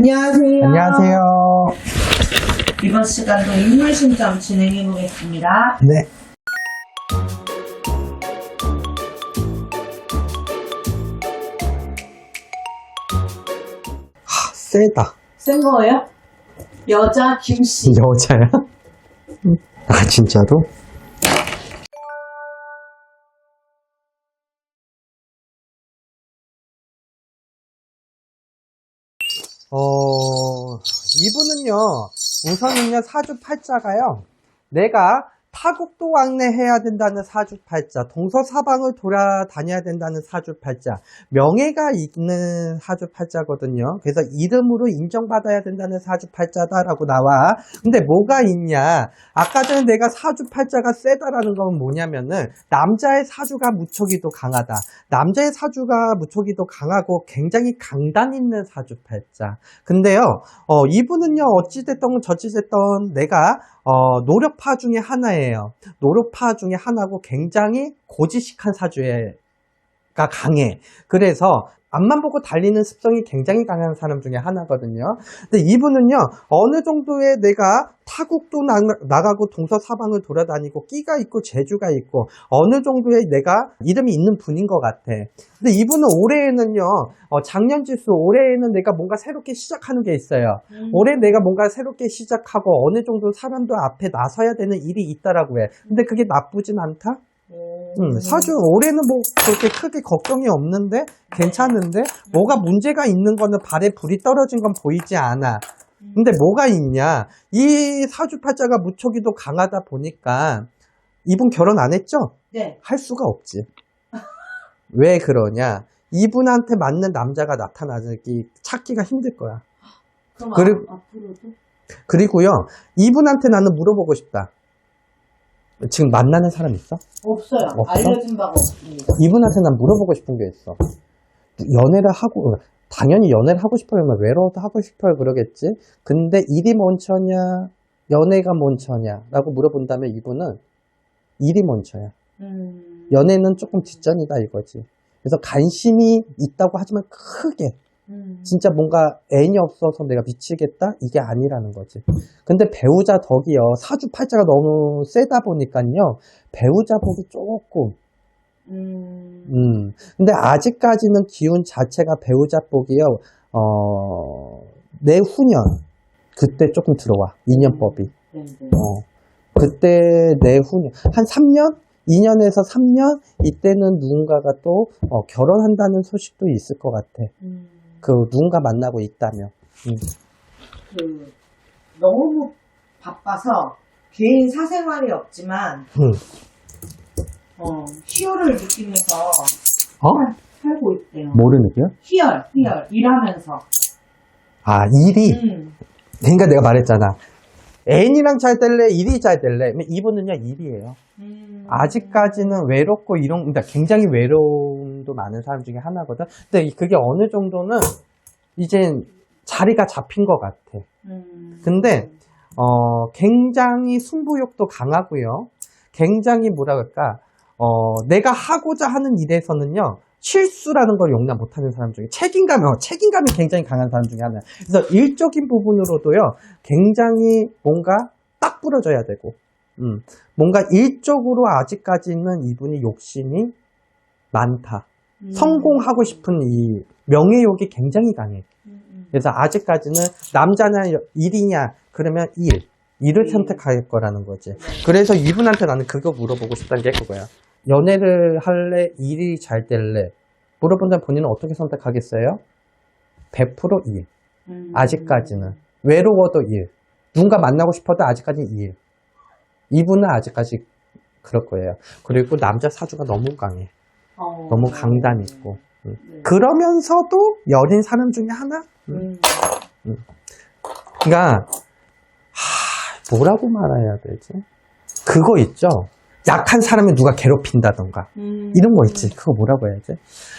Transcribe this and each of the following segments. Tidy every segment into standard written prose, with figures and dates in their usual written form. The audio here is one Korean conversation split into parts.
안녕하세요. 안녕하세요. 이번 시간도 인물 신점 진행해 보겠습니다. 네. 세다. 센 거예요? 여자 김씨. 여자야? 아, 진짜로? 이분은요, 우선은요, 사주팔자가요, 내가 타국도 왕래해야 된다는 사주팔자, 동서사방을 돌아다녀야 된다는 사주팔자, 명예가 있는 사주팔자거든요. 그래서 이름으로 인정받아야 된다는 사주팔자다라고 나와. 근데 뭐가 있냐? 아까 전에 내가 사주팔자가 세다라는 건 뭐냐면은 남자의 사주가 무척이도 강하다. 남자의 사주가 무척이도 강하고 굉장히 강단 있는 사주팔자. 근데요, 이분은요, 어찌됐던 저찌됐던 내가 노력파 중에 하나예요. 노력파 중에 하나고 굉장히 고지식한 사주가 강해. 그래서 앞만 보고 달리는 습성이 굉장히 강한 사람 중에 하나거든요. 근데 이분은요, 어느 정도의 내가 타국도 나가고 동서사방을 돌아다니고 끼가 있고 재주가 있고 어느 정도의 내가 이름이 있는 분인 것 같아. 근데 이분은 올해에는요, 작년지수 올해에는 내가 뭔가 새롭게 시작하는 게 있어요. 올해 내가 뭔가 새롭게 시작하고 어느 정도 사람들 앞에 나서야 되는 일이 있다라고 해. 근데 그게 나쁘진 않다? 사주 올해는 뭐 그렇게 크게 걱정이 없는데 괜찮은데 뭐가 문제가 있는 거는 발에 불이 떨어진 건 보이지 않아. 근데 뭐가 있냐, 이 사주팔자가 무척이도 강하다 보니까 이분 결혼 안 했죠? 네. 할 수가 없지. 왜 그러냐, 이분한테 맞는 남자가 나타나기 찾기가 힘들 거야. 그럼 앞으로도? 그리고요, 이분한테 나는 물어보고 싶다. 지금 만나는 사람 있어? 없어요. 없어? 알려진 바가 없습니다. 이분한테 난 물어보고 싶은 게 있어. 연애를 하고, 당연히 연애를 하고 싶어요. 외로워도 하고 싶어요. 그러겠지. 근데 일이 먼저냐, 연애가 먼저냐, 라고 물어본다면 이분은 일이 먼저야. 연애는 조금 뒷전이다 이거지. 그래서 관심이 있다고 하지만 크게, 진짜 뭔가 애인이 없어서 내가 미치겠다? 이게 아니라는 거지. 근데 배우자 덕이요, 사주팔자가 너무 세다 보니까요, 배우자 복이 조금, 근데 아직까지는 기운 자체가 배우자 복이요, 내후년, 그때 조금 들어와. 인연법이. 그때 내후년, 한 3년? 2년에서 3년? 이때는 누군가가 또, 결혼한다는 소식도 있을 것 같아. 그 누군가 만나고 있다면. 너무 바빠서 개인 사생활이 없지만 희열을 느끼면서 살고 있대요. 뭐를 느껴요? 희열 일하면서. 아, 일이? 그러니까 내가 말했잖아. 애인이랑 잘 될래? 일이 잘 될래? 이분은요, 일이에요. 아직까지는 외롭고 그러니까 굉장히 외로움도 많은 사람 중에 하나거든. 근데 그게 어느 정도는 이젠 자리가 잡힌 것 같아. 근데 굉장히 승부욕도 강하고요. 굉장히 뭐라 그럴까, 내가 하고자 하는 일에서는요, 실수라는 걸 용납 못하는 사람 중에 책임감이 굉장히 강한 사람 중에 하나야. 그래서 일적인 부분으로도요, 굉장히 뭔가 딱 부러져야 되고, 뭔가 일적으로 아직까지는 이분이 욕심이 많다. 성공하고 싶은 이 명예욕이 굉장히 강해. 그래서 아직까지는 남자냐 일이냐 그러면 일을 선택할 거라는 거지. 그래서 이분한테 나는 그거 물어보고 싶다는 게 그거야. 연애를 할래? 일이 잘 될래? 물어본다면 본인은 어떻게 선택하겠어요? 100% 일. 아직까지는. 외로워도 일. 누군가 만나고 싶어도 아직까지는 일. 이분은 아직까지 그럴 거예요. 그리고 남자 사주가 너무 강해. 너무 강단 있고. 그러면서도 여린 사람 중에 하나? 그러니까 뭐라고 말해야 되지? 그거 있죠? 약한 사람을 누가 괴롭힌다던가 이런 거 있지. 그거 뭐라고 해야지?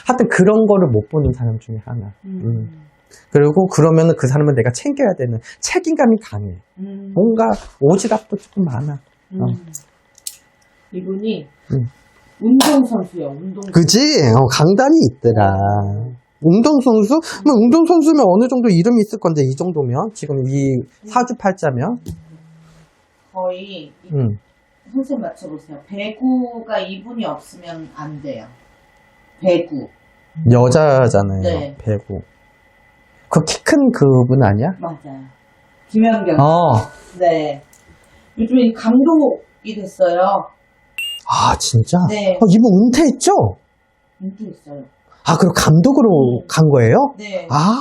하여튼 그런 거를 못 보는 사람 중에 하나. 그리고 그러면은 그 사람을 내가 챙겨야 되는 책임감이 강해. 뭔가 오지랖도 조금 많아. 이분이 운동선수야, 운동선수. 그지? 강단이 있더라. 운동선수? 뭐 운동선수면 어느 정도 이름이 있을 건데, 이 정도면? 지금 이 사주팔자면? 거의 음. 선생님 맞춰보세요. 배구가 이분이 없으면 안 돼요. 배구. 여자잖아요. 네. 배구. 그 키 큰 그분 아니야? 맞아요. 김연경. 어. 네. 요즘에 감독이 됐어요. 아, 진짜? 네. 이분 은퇴했죠? 은퇴했어요. 아, 그럼 감독으로 간 거예요? 네. 아,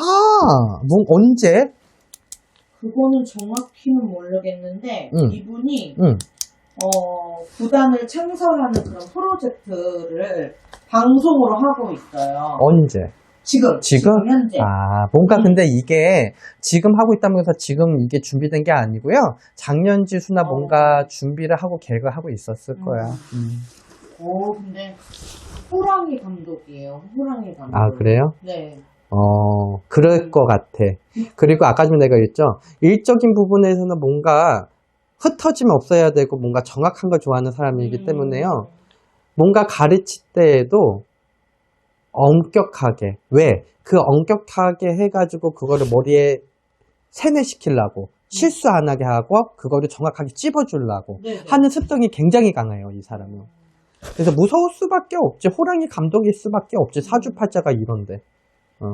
뭐, 언제? 그거는 정확히는 모르겠는데 응. 이분이 응. 구단을 창설하는 그런 프로젝트를 방송으로 하고 있어요. 언제? 지금 현재. 아, 뭔가 근데 이게 지금 하고 있다면서 지금 이게 준비된 게 아니고요. 작년지수나 뭔가 준비를 하고 계획을 하고 있었을 거야. 근데 호랑이 감독이에요. 호랑이 감독. 아, 그래요? 네. 그럴 것 같아. 그리고 아까 좀 내가言했죠? 일적인 부분에서는 뭔가 흩어지면 없어야 되고 뭔가 정확한 걸 좋아하는 사람이기 때문에요. 뭔가 가르칠 때에도 엄격하게. 왜? 그 엄격하게 해가지고 그거를 머리에 세뇌시키려고 실수 안 하게 하고 그거를 정확하게 찝어주려고 네네. 하는 습성이 굉장히 강해요, 이 사람은. 그래서 무서울 수밖에 없지. 호랑이 감독일 수밖에 없지. 사주팔자가 이런데.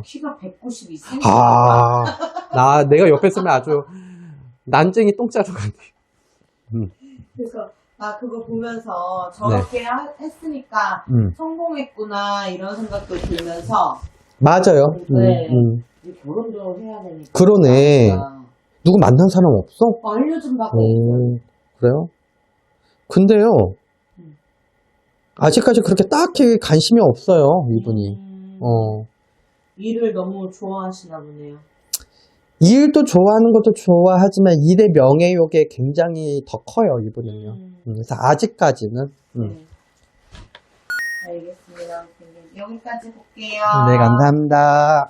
키가 192cm. 내가 옆에 있으면 아주 난쟁이 똥자루 같네. 그래서 그거 보면서 저렇게 했으니까 성공했구나 이런 생각도 들면서 맞아요. 네. 이제 결혼도 해야 되니까. 그러네. 누구 만난 사람 없어? 알려준다고. 그래요? 근데요, 아직까지 그렇게 딱히 관심이 없어요, 이분이. 일을 너무 좋아하시나 보네요. 일도 좋아하는 것도 좋아하지만 일의 명예욕에 굉장히 더 커요, 이분은요. 그래서 아직까지는. 네. 알겠습니다. 선생님. 여기까지 볼게요. 네, 감사합니다.